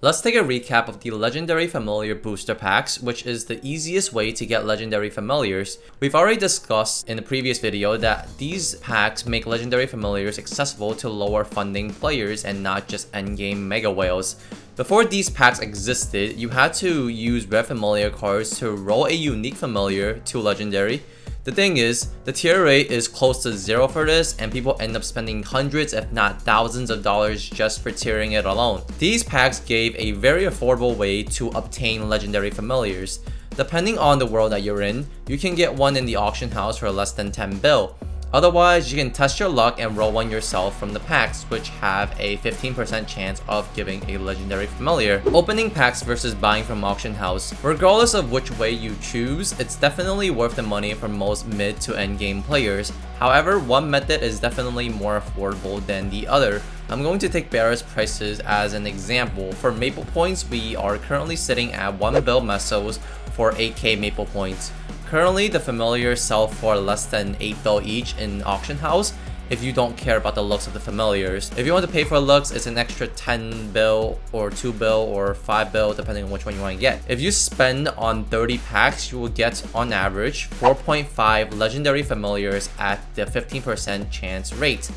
Let's take a recap of the Legendary Familiar Booster Packs, which is the easiest way to get Legendary Familiars. We've already discussed in the previous video that these packs make Legendary Familiars accessible to lower funding players and not just endgame Mega Whales. Before these packs existed, you had to use Rare Familiar cards to roll a unique Familiar to Legendary. The thing is, the tier rate is close to zero for this, and people end up spending hundreds if not thousands of dollars just for tiering it alone. These packs gave a very affordable way to obtain Legendary Familiars. Depending on the world that you're in, you can get one in the auction house for less than 10 bill. Otherwise, you can test your luck and roll one yourself from the packs, which have a 15% chance of giving a Legendary Familiar. Opening packs versus buying from auction house. Regardless of which way you choose, it's definitely worth the money for most mid to end game players. However, one method is definitely more affordable than the other. I'm going to take Barra's prices as an example. For Maple Points, we are currently sitting at 1 bill mesos for 8k Maple Points. Currently, the Familiars sell for less than 8 bill each in auction house if you don't care about the looks of the Familiars. If you want to pay for looks, it's an extra 10 bill or 2 bill or 5 bill depending on which one you want to get. If you spend on 30 packs, you will get on average 4.5 Legendary Familiars at the 15% chance rate,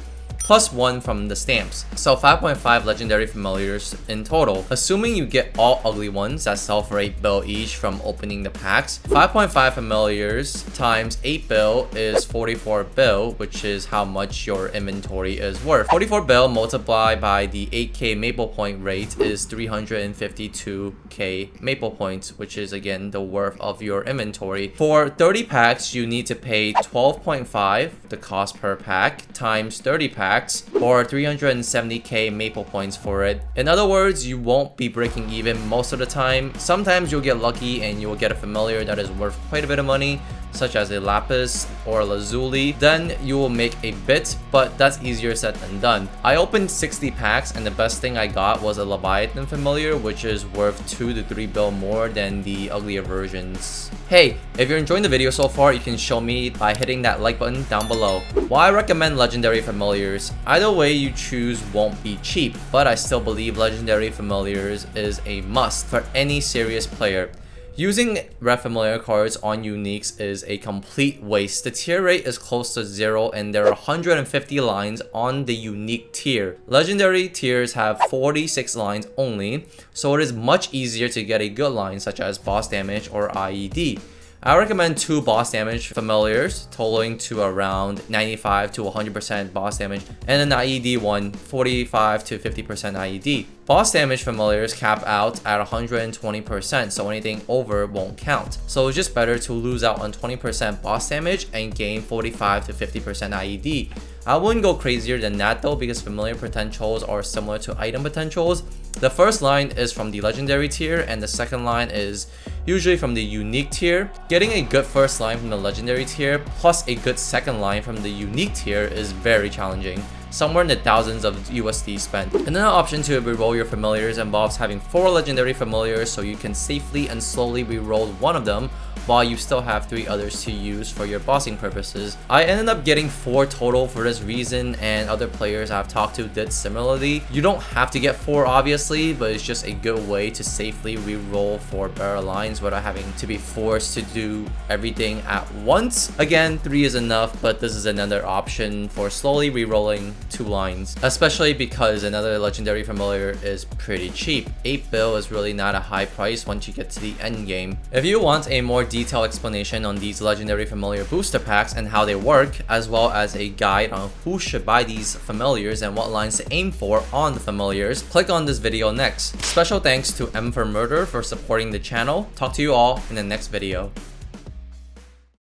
plus 1 from the stamps. So 5.5 Legendary Familiars in total. Assuming you get all ugly ones that sell for 8 bill each from opening the packs, 5.5 Familiars times 8 bill is 44 bill, which is how much your inventory is worth. 44 bill multiplied by the 8k Maple Point rate is 352k Maple Points, which is again the worth of your inventory. For 30 packs, you need to pay 12.5, the cost per pack, times 30 packs, or 370k Maple Points for it. In other words, you won't be breaking even most of the time. Sometimes you'll get lucky and you'll get a Familiar that is worth quite a bit of money, such as a Lapis or Lazuli. Then you will make a bit, but that's easier said than done. I opened 60 packs and the best thing I got was a Leviathan Familiar, which is worth 2 to 3 bill more than the uglier versions. Hey, if you're enjoying the video so far, you can show me by hitting that like button down below. While I recommend Legendary Familiars, either way you choose won't be cheap, but I still believe Legendary Familiars is a must for any serious player. Using Rare Familiar cards on uniques is a complete waste. The tier rate is close to zero and there are 150 lines on the unique tier. Legendary tiers have 46 lines only, so it is much easier to get a good line such as boss damage or IED. I recommend 2 boss damage Familiars, totaling to around 95 to 100% boss damage, and an IED one, 45 to 50% IED. Boss damage Familiars cap out at 120%, so anything over won't count. So it's just better to lose out on 20% boss damage and gain 45 to 50% IED. I wouldn't go crazier than that though, because Familiar potentials are similar to item potentials. The first line is from the Legendary tier and the second line is usually from the unique tier. Getting a good first line from the Legendary tier plus a good second line from the unique tier is very challenging, somewhere in the thousands of USD spent. Another option to reroll your Familiars involves having 4 Legendary Familiars so you can safely and slowly reroll one of them while you still have 3 others to use for your bossing purposes. I ended up getting 4 total for this reason, and other players I've talked to did similarly. You don't have to get 4 obviously, but it's just a good way to safely reroll 4 barrel lines without having to be forced to do everything at once. Again, 3 is enough, but this is another option for slowly rerolling 2 lines, especially because another Legendary Familiar is pretty cheap. 8 bill is really not a high price once you get to the end game. If you want a more detailed explanation on these Legendary Familiar booster packs and how they work, as well as a guide on who should buy these Familiars and what lines to aim for on the Familiars, click on this video next. Special thanks to M for Murder for supporting the channel. Talk to you all in the next video.